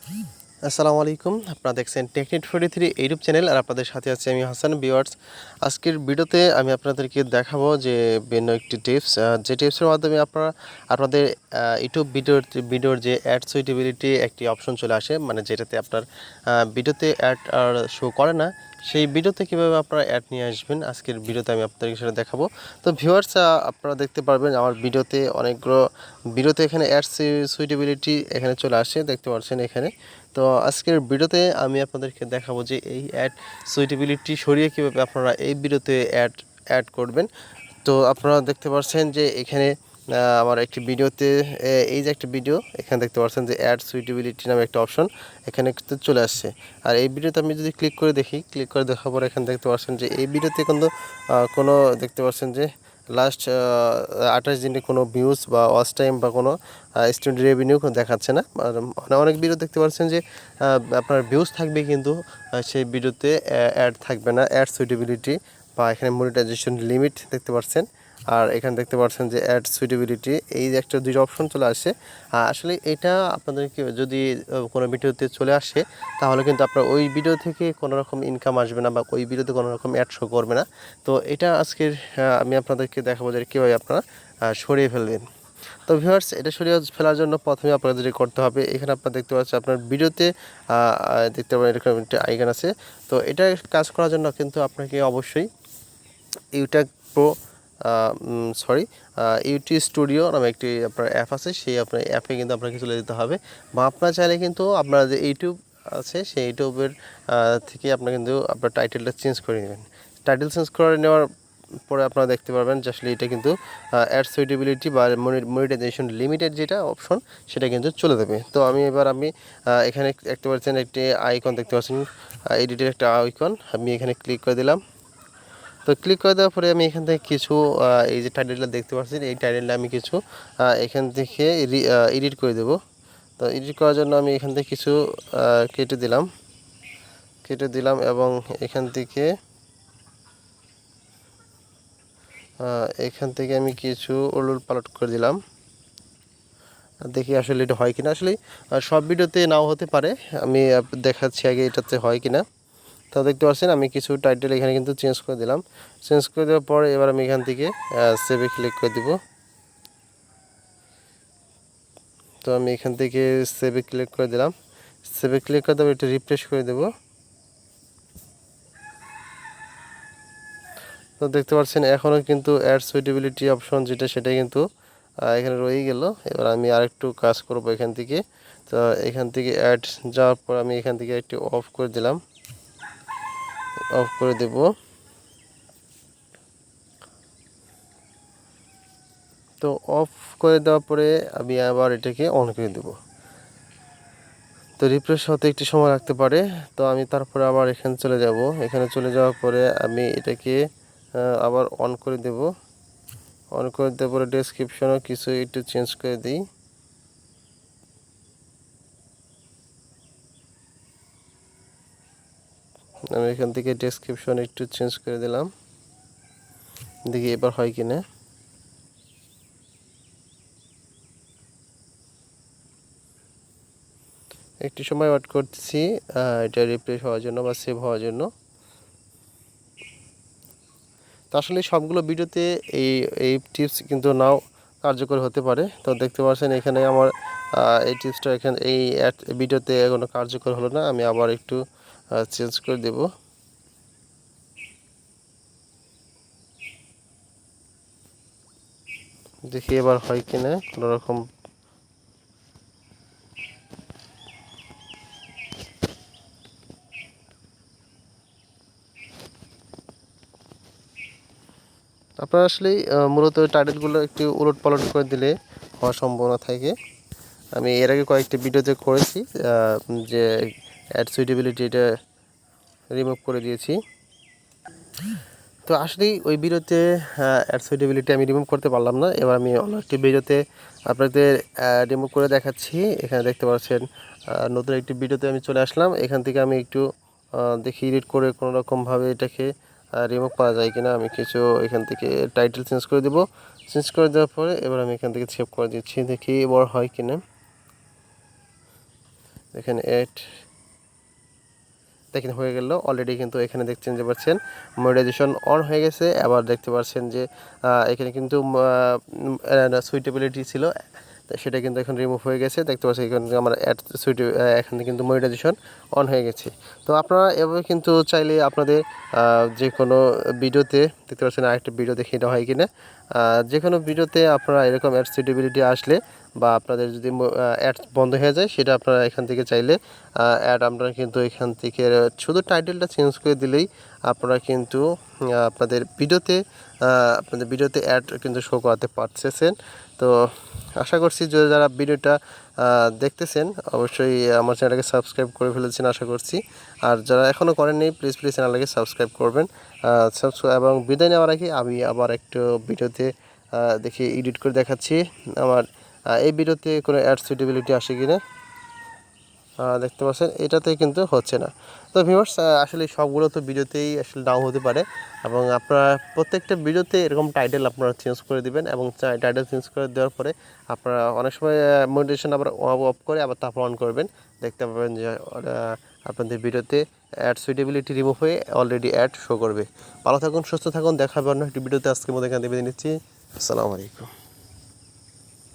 আসসালামু আলাইকুম। আপনারা দেখছেন টেকনিক 43 ইউটিউব চ্যানেল আর আপনাদের সাথে আছি আমি হাসান। ভিউয়ার্স, আজকের ভিডিওতে আমি আপনাদেরকে দেখাবো যে ভিন্ন একটি টিপস, যে টিপসের মাধ্যমে আপনারা আপনাদের ইউটিউব ভিডিওর যে অ্যাড সুইটেবিলিটি একটি অপশন চলে আসে, মানে যেটাতে আপনার ভিডিওতে অ্যাড আর শো করে না, সেই ভিডিওতে কীভাবে আপনারা অ্যাড নিয়ে আসবেন আজকের ভিডিওতে আমি আপনাদেরকে সেটা দেখাবো। তো ভিউয়ার্স, আপনারা দেখতে পারবেন আমার ভিডিওতে অনেকগুলো ভিডিওতে এখানে অ্যাড সুইটেবিলিটি এখানে চলে আসে, দেখতে পাচ্ছেন এখানে। তো আজকের ভিডিওতে আমি আপনাদেরকে দেখাবো যে এই অ্যাড সুইটেবিলিটি সরিয়ে কীভাবে আপনারা এই ভিডিওতে অ্যাড করবেন। তো আপনারা দেখতে পাচ্ছেন যে এখানে আমার একটি ভিডিওতে এই যে একটা ভিডিও এখানে দেখতে পাচ্ছেন যে অ্যাড সুইটেবিলিটি নামে একটা অপশন এখানে কিন্তু চলে আসছে। আর এই ভিডিওতে আমি যদি ক্লিক করে দেখি, ক্লিক করে দেখার পর এখানে দেখতে পাচ্ছেন যে এই ভিডিওতে কিন্তু কোনো দেখতে পাচ্ছেন যে লাস্ট 28 দিনে কোনো ভিউজ বা ওয়াচ টাইম বা কোনো স্টুডেন্ট রেভিনিউ দেখাচ্ছে না। অনেক ভিডিও দেখতে পাচ্ছেন যে আপনার ভিউজ থাকবে কিন্তু সেই ভিডিওতে অ্যাড থাকবে না, অ্যাড সুইটেবিলিটি বা এখানে মনিটাইজেশন লিমিট দেখতে পাচ্ছেন। আর এখানে দেখতে পাচ্ছেন যে অ্যাড সুইটেবিলিটি, এই যে একটা দুইটা অপশন চলে আসে। আসলে এটা আপনাদেরকে যদি কোনো ভিডিওতে চলে আসে তাহলে কিন্তু আপনার ওই ভিডিও থেকে কোনো রকম ইনকাম আসবে না বা ওই ভিডিওতে কোনো রকম অ্যাড শো করবে না। তো এটা আজকের আমি আপনাদেরকে দেখাবো যে কীভাবে আপনারা সরিয়ে ফেলবেন। তো ভিউয়ার্স, এটা সরিয়ে ফেলার জন্য প্রথমে আপনাদের যেটা করতে হবে, এখানে আপনারা দেখতে পাচ্ছেন আপনার ভিডিওতে দেখতে পাবেন এরকম একটা আইকন আছে। তো এটা কাজ করার জন্য কিন্তু আপনাকে অবশ্যই ইউটিউব প্রো ইউটি স্টুডিও নামে একটি আপনার অ্যাপ আছে, সেই আপনার অ্যাপে কিন্তু আপনাকে চলে যেতে হবে। বা আপনার চাইলে কিন্তু আপনার যে ইউটিউব আছে সেই ইউটিউবের থেকে আপনার কিন্তু আপনার টাইটেলটা চেঞ্জ করে নেবেন। টাইটেল চেঞ্জ করে নেওয়ার পরে আপনারা দেখতে পারবেন যে আসলে এটা কিন্তু অ্যাড সুইটেবিলিটি বা মনিটাইজেশন লিমিটেড যেটা অপশন সেটা কিন্তু চলে যাবে। তো আমি এখানে দেখতে পাচ্ছেন একটি আইকন দেখতে পাচ্ছেন, এডিটের একটা আইকন, আমি এখানে ক্লিক করে দিলাম। তো ক্লিক করে দেওয়ার পরে আমি এখান থেকে কিছু এই যে টাইটেলটা দেখতে পাচ্ছেন, এই টাইটেলটা আমি কিছু এখান থেকে এডিট করে দেব। তো এডিট করার জন্য আমি এখান থেকে কিছু কেটে দিলাম এবং এখান থেকে আমি কিছু উলট পালট করে দিলাম। দেখি আসলে এটা হয় কিনা। আসলে সব ভিডিওতে নাও হতে পারে, আমি দেখাচ্ছি আগে এটাতে হয় কিনা। তো দেখতে পাচ্ছেন আমি কিছু টাইটেল এখানে কিন্তু চেঞ্জ করে দিলাম। চেঞ্জ করে দেওয়ার পরে এবার আমি এখান থেকে সেভে ক্লিক করে দিব। তো আমি এখান থেকে সেভে ক্লিক করে দিলাম। সেভে ক্লিক করে দেবো, এটা রিফ্রেশ করে দেব। তো দেখতে পাচ্ছেন এখনও কিন্তু অ্যাড সুইটেবিলিটি অপশন যেটা সেটা কিন্তু এখানে রয়ে গেল। এবার আমি আরেকটু কাজ করব এখান থেকে। তো এখান থেকে অ্যাড যাওয়ার পর আমি এখান থেকে একটু অফ করে দিলাম, অফ করে দেব। তো অফ করে দেওয়ার পরে আমি আবার এটাকে অন করে দেব। তো রিফ্রেশ হতে একটু সময় লাগতে পারে। তো আমি তারপরে আবার এখানে চলে যাব। এখানে চলে যাওয়ার পরে আমি এটাকে আবার অন করে দেব। অন করে দেওয়ার পরে ডেসক্রিপশনও কিছু একটু চেঞ্জ করে দিই। আমি এখান থেকে ডেসক্রিপশন একটু চেঞ্জ করে দিলাম, দেখি এবার হয় কিনা। একটু সময় ওয়েট করতেছি এটা রিফ্রেশ হওয়ার জন্য বা সেভ হওয়ার জন্য। তো আসলে সবগুলো ভিডিওতে এই এই টিপস কিন্তু নাও কার্যকর হতে পারে। তো দেখতে পাচ্ছেন এখানে আমার এই টিপসটা এখানে এই ভিডিওতে কোনো কার্যকর হলো না। আমি আবার একটু চেঞ্জ করে দেব। দেখি এবার হয় কিনা কোনো রকম। আপনারা আসলেই মূলত টাইটেলগুলো একটু উলট পালট করে দিলে হওয়ার সম্ভাবনা থাকে। আমি এর আগে কয়েকটি ভিডিওতে করেছি যে অ্যাড সুইটেবিলিটি এটা রিমুভ করে দিয়েছি। তো আসলেই ওই ভিডিওতে অ্যাড সুইটেবিলিটি আমি রিমুভ করতে পারলাম না। এবার আমি অন্য একটি ভিডিওতে আপনাদের রিমুভ করে দেখাচ্ছি। এখানে দেখতে পাচ্ছেন নতুন একটি ভিডিওতে আমি চলে আসলাম। এখান থেকে আমি একটু দেখি এডিট করে কোনো রকমভাবে এটাকে রিমুভ করা যায় কিনা। আমি কিছু এখান থেকে টাইটেল চেঞ্জ করে দেব। চেঞ্জ করে দেওয়ার পরে এবার আমি এখান থেকে সেভ করে দিচ্ছি, দেখি এবার হয় কিনা। এখানে অ্যাড দেখেন হয়ে গেল অলরেডি, কিন্তু এখানে দেখছেন যে পাচ্ছেন মনিটাইজেশন অন হয়ে গেছে। আবার দেখতে পাচ্ছেন যে এখানে কিন্তু সুইটেবিলিটি ছিল, সেটা কিন্তু এখন রিমুভ হয়ে গেছে। দেখতে পাচ্ছেন এখানে আমার অ্যাড এখানে কিন্তু মনিটাইজেশন অন হয়ে গেছে। তো আপনারা এভাবে কিন্তু চাইলে আপনাদের যে কোনো ভিডিওতে দেখতে পাচ্ছেন আরেকটা ভিডিও দেখে এটা হয় কিনা, যে কোনো ভিডিওতে আপনারা এরকম অ্যাড সুইটেবিলিটি আসলে বা আপনাদের যদি অ্যাড বন্ধ হয়ে যায়, সেটা আপনারা এখান থেকে চাইলে অ্যাড আপনারা কিন্তু এখান থেকে শুধু টাইটেলটা চেঞ্জ করে দিলেই আপনারা কিন্তু আপনাদের ভিডিওতে অ্যাড কিন্তু শো করাতে পারতেছেন। তো আশা করছি যে যারা ভিডিওটা দেখতেছেন অবশ্যই আমার চ্যানেলটাকে সাবস্ক্রাইব করে ফেলেছেন আশা করছি। আর যারা এখনও করেননি প্লিজ চ্যানেলটাকে সাবস্ক্রাইব করবেন। এবং বিদায় নেওয়ার আগে আমি আবার একটু ভিডিওতে দেখি এডিট করে দেখাচ্ছি আমার এই ভিডিওতে কোনো অ্যাড সুইটেবিলিটি আসে কিনা। দেখতে পাচ্ছেন এটাতে কিন্তু হচ্ছে না। তো ভিউয়ার্স আসলে সবগুলো তো ভিডিওতেই আসলে নাও হতে পারে, এবং আপনারা প্রত্যেকটা ভিডিওতে এরকম টাইটেল আপনারা চেঞ্জ করে দিবেন, এবং টাইটেল চেঞ্জ করে দেওয়ার পরে আপনারা অনেক সময় মনিটাইজেশন আবার অফ করে আবার তারপর অন করবেন, দেখতে পাবেন যে আপনাদের ভিডিওতে অ্যাড সুইটেবিলিটি রিমুভ হয়ে অলরেডি অ্যাড শো করবে। ভালো থাকুন, সুস্থ থাকুন, দেখা হবে অন্য একটি ভিডিওতে। আজকের মধ্যে এখান থেকে বিদায় নিচ্ছি। আসসালামু আলাইকুম।